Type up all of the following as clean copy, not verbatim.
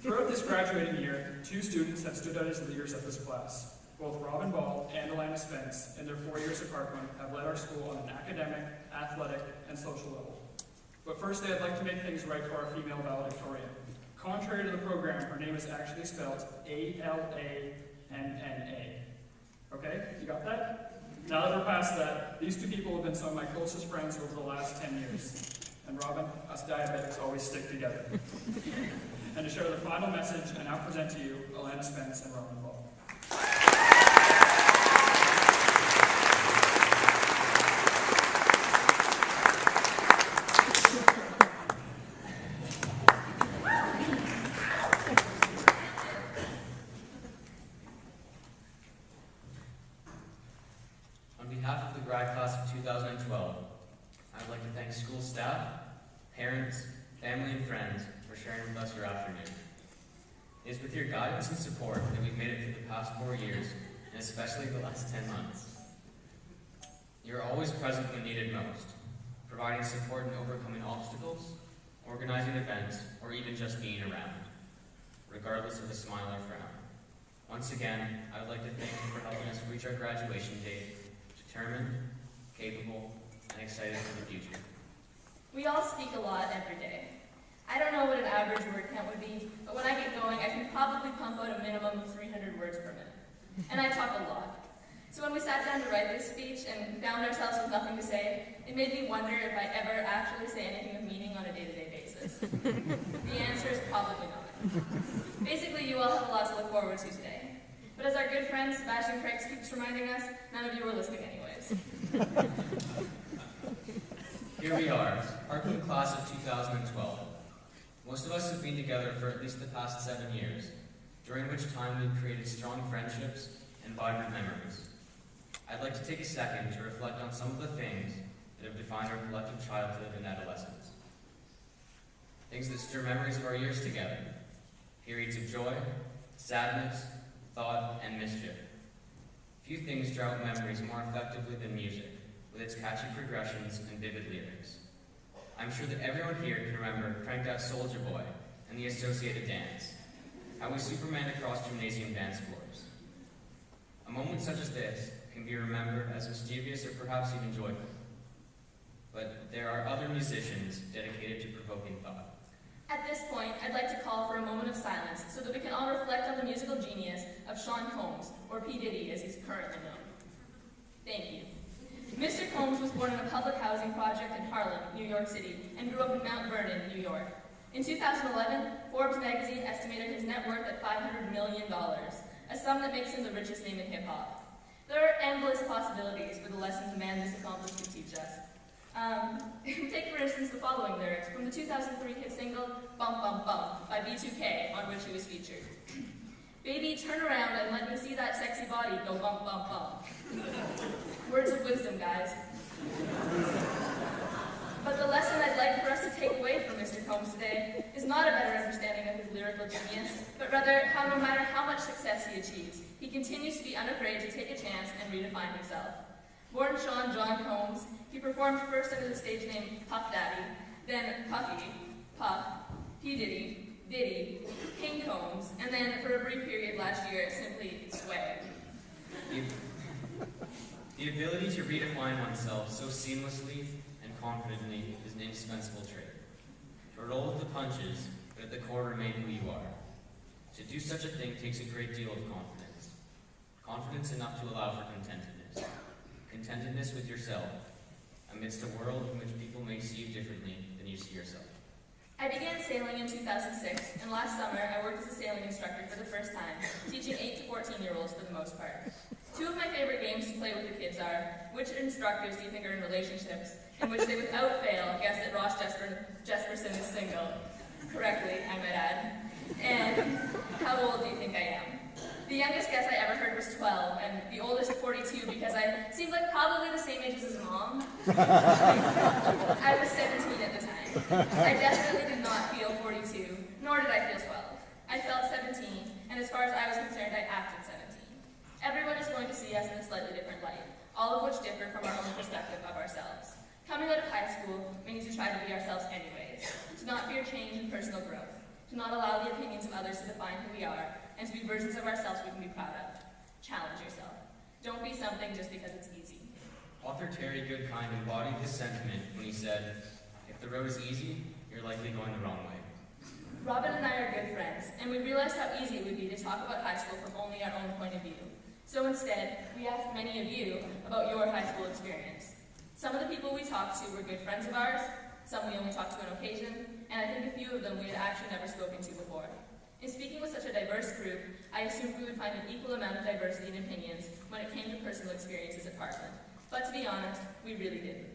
Throughout this graduating year, 2 students have stood out as leaders of this class. Both Robin Ball and Alanna Spence, in their 4 years at Parkland, have led our school on an academic, athletic, and social level. But firstly, I'd like to make things right for our female valedictorian. Contrary to the program, her name is actually spelled A-L-A-N-N-A. Okay, you got that? Now that we're past that, these 2 people have been some of my closest friends over the last 10 years. And Robin, us diabetics always stick together. And to share the final message, I now present to you Alanna Spence and Robin Ball. On behalf of the grad class of 2012, I'd like to thank school staff, parents, family, and friends for sharing with us your afternoon. It is with your guidance and support that we've made it through the past 4 years, and especially the last 10 months. You're always present when needed most, providing support in overcoming obstacles, organizing events, or even just being around, regardless of a smile or frown. Once again, I would like to thank you for helping us reach our graduation date, determined, capable, and excited for the future. We all speak a lot every day. I don't know what an average word count would be, but when I get going, I can probably pump out a minimum of 300 words per minute. And I talk a lot. So when we sat down to write this speech and found ourselves with nothing to say, it made me wonder if I ever actually say anything of meaning on a day-to-day basis. The answer is probably not. Basically, you all have a lot to look forward to today. But as our good friend Sebastian Craig keeps reminding us, none of you were listening anyways. Here we are, Parkland class of 2012. Most of us have been together for at least the past 7 years, during which time we've created strong friendships and vibrant memories. I'd like to take a second to reflect on some of the things that have defined our collective childhood and adolescence. Things that stir memories of our years together, periods of joy, sadness, thought, and mischief. Few things draw out memories more effectively than music, with its catchy progressions and vivid lyrics. I'm sure that everyone here can remember Cranked Out Soldier Boy and the associated dance, how we Superman across gymnasium dance floors. A moment such as this can be remembered as mischievous or perhaps even joyful. But there are other musicians dedicated to provoking thought. At this point, I'd like to call for a moment of silence so that we can all reflect on the musical genius of Sean Combs, or P. Diddy as he's currently known. Thank you. Mr. Combs was born in a public housing project in Harlem, New York City, and grew up in Mount Vernon, New York. In 2011, Forbes magazine estimated his net worth at $500 million, a sum that makes him the richest name in hip-hop. There are endless possibilities for the lessons a man this accomplished could teach us. Take, for instance, the following lyrics from the 2003 hit single, Bump Bump Bump, by B2K, on which he was featured. Baby, turn around and let me see that sexy body go bump, bump, bump. Words of wisdom, guys. But the lesson I'd like for us to take away from Mr. Combs today is not a better understanding of his lyrical genius, but rather how no matter how much success he achieves, he continues to be unafraid to take a chance and redefine himself. Born Sean John Combs, he performed first under the stage name Puff Daddy, then Puffy, Puff, P. Diddy, Diddy, King Combs, and then for a brief period last year, simply Swag. The ability to redefine oneself so seamlessly and confidently is an indispensable trait. To roll with the punches, but at the core remain who you are. To do such a thing takes a great deal of confidence. Confidence enough to allow for contentedness. Contentedness with yourself, amidst a world in which people may see you differently than you see yourself. I began sailing in 2006, and last summer I worked as a sailing instructor for the first time, teaching 8 to 14-year-olds for the most part. 2 of my favorite games to play with the kids are, which instructors do you think are in relationships, in which they without fail guess that Ross Jesperson is single, correctly, I might add, and how old do you think I am? The youngest guess I ever heard was 12, and the oldest 42 because I seemed like probably the same age as his mom. I was 17 at the time. I definitely did not feel 42, nor did I feel 12. I felt 17, and as far as I was concerned, I acted 17. Everyone is going to see us in a slightly different light, all of which differ from our own perspective of ourselves. Coming out of high school, we need to try to be ourselves anyways, to not fear change and personal growth. to not allow the opinions of others to define who we are, and to be versions of ourselves we can be proud of. Challenge yourself. Don't be something just because it's easy. Author Terry Goodkind embodied this sentiment when he said, "If the road is easy, you're likely going the wrong way." Robin and I are good friends, and we realized how easy it would be to talk about high school from only our own point of view. So instead, we asked many of you about your high school experience. Some of the people we talked to were good friends of ours, some we only talked to on occasion, and I think a few of them we had actually never spoken to before. In speaking with such a diverse group, I assumed we would find an equal amount of diversity in opinions when it came to personal experiences at Parkland. But to be honest, we really didn't.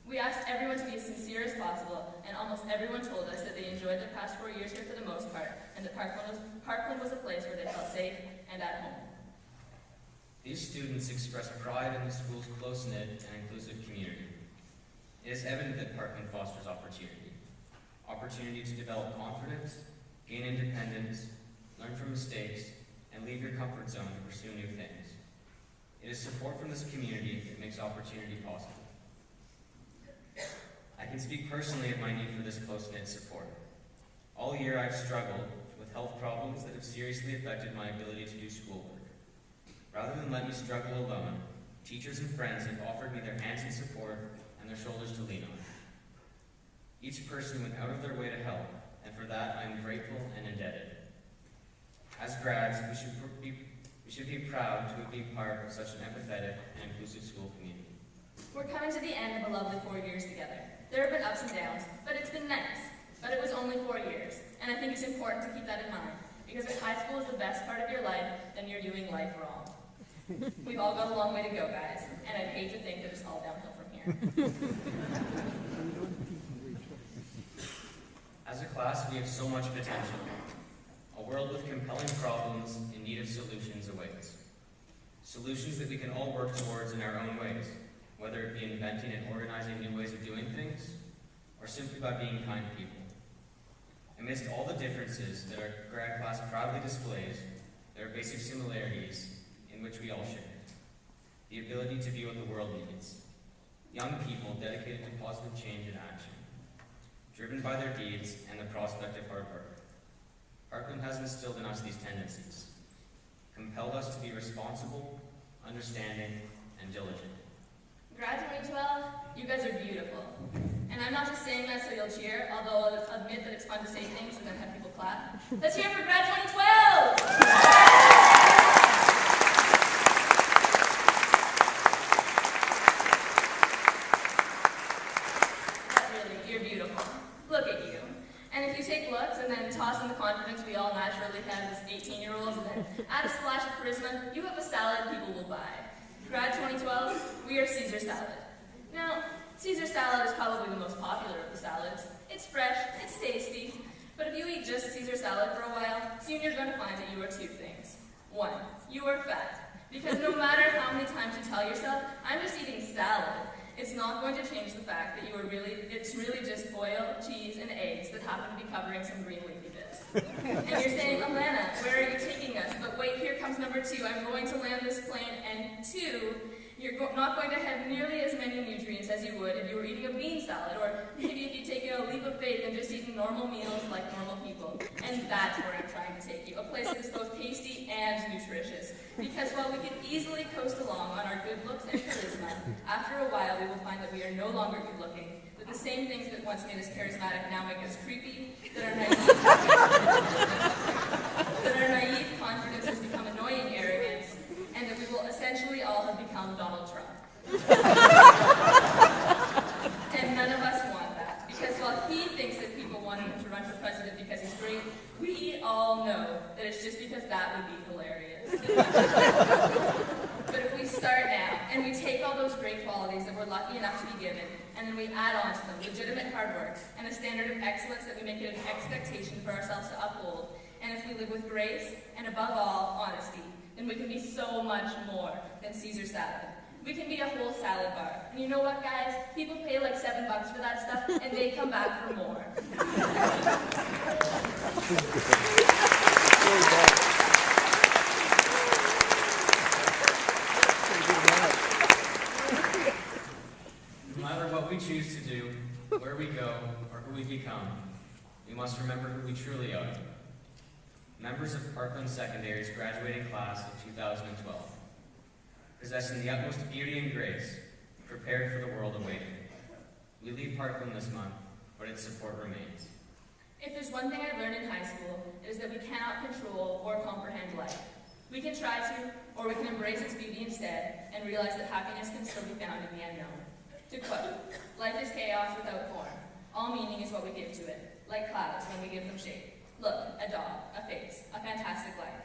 We asked everyone to be as sincere as possible, and almost everyone told us that they enjoyed their past 4 years here for the most part, and that Parkland was a place where they felt safe and at home. These students express pride in the school's close-knit and inclusive community. It is evident that Parkland fosters opportunity. Opportunity to develop confidence, gain independence, learn from mistakes, and leave your comfort zone to pursue new things. It is support from this community that makes opportunity possible. I can speak personally of my need for this close-knit support. All year I've struggled with health problems that have seriously affected my ability to do schoolwork. Rather than let me struggle alone, teachers and friends have offered me their hands in support and their shoulders to lean on. Each person went out of their way to help, and for that I am grateful and indebted. As grads, we should be proud to have been part of such an empathetic and inclusive school community. We're coming to the end of a lovely 4 years together. There have been ups and downs, but it's been nice. But it was only 4 years, and I think it's important to keep that in mind, because if high school is the best part of your life, then you're doing life wrong. We've all got a long way to go, guys, and I'd hate to think that it's all downhill from here. As a class, we have so much potential. A world with compelling problems in need of solutions awaits. Solutions that we can all work towards in our own ways, whether it be inventing and organizing new ways of doing things, or simply by being kind people. Amidst all the differences that our grad class proudly displays, there are basic similarities in which we all share. The ability to be what the world needs. Young people dedicated to positive change and action, driven by their deeds and the prospect of hard work. Parkland has instilled in us these tendencies, compelled us to be responsible, understanding, and diligent. Grad 2012, you guys are beautiful. And I'm not just saying that so you'll cheer, although I'll admit that it's fun to say things and then have people clap. Let's hear it for Grad 2012! You're beautiful. Look at you. And if you take looks and then toss in the confidence we all naturally have as 18-year-olds and then add a splash of charisma, you have a salad people will buy. Grad 2012, we are Caesar salad. Now, Caesar salad is probably the most popular of the salads. It's fresh, it's tasty, but if you eat just Caesar salad for a while, soon you're going to find that you are two things. One, you are fat, because no matter how many times you tell yourself, I'm just eating salad, it's not going to change the fact that it's really just oil, cheese, and eggs that happen to be covering some green leafy bits. And you're saying, Alanna, where are you taking us? But wait, here comes number 2. I'm going to land this plane, and 2, you're not going to have nearly as many nutrients as you would if you were eating a bean salad, or maybe if you'd taken a leap of faith and just eaten normal meals like normal people. And that's where I'm trying to take you, a place that is both tasty and nutritious. Because while we can easily coast along on our good looks and charisma, after a while we will find that we are no longer good looking, that the same things that once made us charismatic now make us creepy, that our naive confidence has become annoying arrogance, and that we will essentially all have become Donald Trump. And none of us want that, because while he thinks that people want him to run for president because he's great, we all know that it's just because that would be hilarious. But if we start now, and we take all those great qualities that we're lucky enough to be given, and then we add on to them legitimate hard work, and a standard of excellence that we make it an expectation for ourselves to uphold, and if we live with grace, and above all, honesty, then we can be so much more than Caesar salad. We can be a whole salad bar. And you know what, guys? People pay like $7 for that stuff, and they come back for more. No matter what we choose to do, where we go, or who we become, we must remember who we truly are. Members of Parkland Secondary's graduating class of 2012, possessing the utmost beauty and grace, prepared for the world awaiting. We leave Parkland this month, but its support remains. If there's one thing I learned in high school, it is that we cannot control or comprehend life. We can try to, or we can embrace its beauty instead, and realize that happiness can still be found in the unknown. To quote, "Life is chaos without form. All meaning is what we give to it, like clouds when we give them shape. Look, a dog, a face, a fantastic life."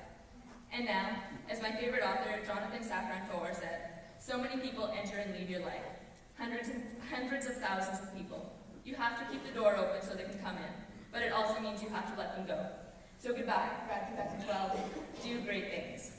And now, as my favorite author, Jonathan Safran Foer, said, so many people enter and leave your life. Hundreds of thousands of people. You have to keep the door open so they can come in, but it also means you have to let them go. So goodbye, grad 2012. Do great things.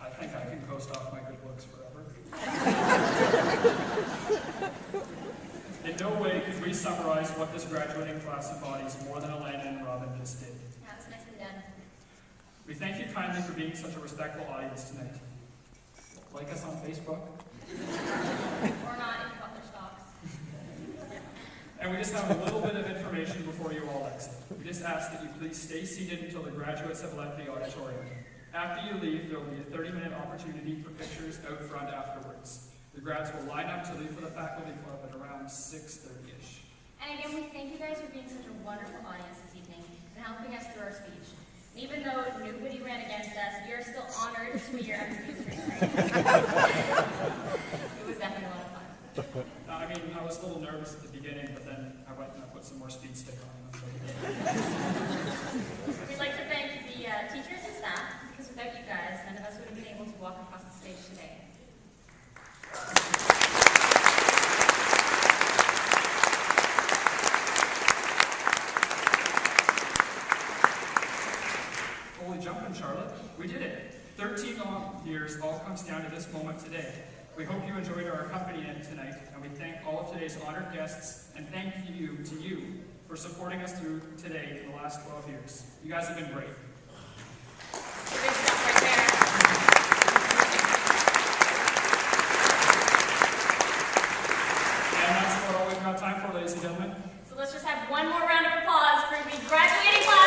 I think I can coast off my good looks forever. In no way could we summarize what this graduating class embodies more than Alanna and Robin just did. That was nicely done. We thank you kindly for being such a respectful audience tonight. Like us on Facebook. Or not, if you bought their stocks. And we just have a little bit of information before you all exit. We just ask that you please stay seated until the graduates have left the auditorium. After you leave, there will be a 30-minute opportunity for pictures out front afterwards. The grads will line up to leave for the faculty club at around 6:30-ish. And again, we thank you guys for being such a wonderful audience this evening and helping us through our speech. And even though nobody ran against us, we are still honored to be your MCs for tonight. It was definitely a lot of fun. I mean, I was a little nervous at the beginning, but then I went and I put some more speed stick on. We'd like to thank the teachers and staff, because without you guys, none of us would have been able to walk across the stage today. Holy jumping, Charlotte. We did it. 13 long years all comes down to this moment today. We hope you enjoyed our accompaniment tonight, and we thank all of today's honored guests, and thank you to you for supporting us through today in the last 12 years. You guys have been great. Big stuff right there. And that's about all we've got time for, ladies and gentlemen. So let's just have one more round of applause for the graduating class.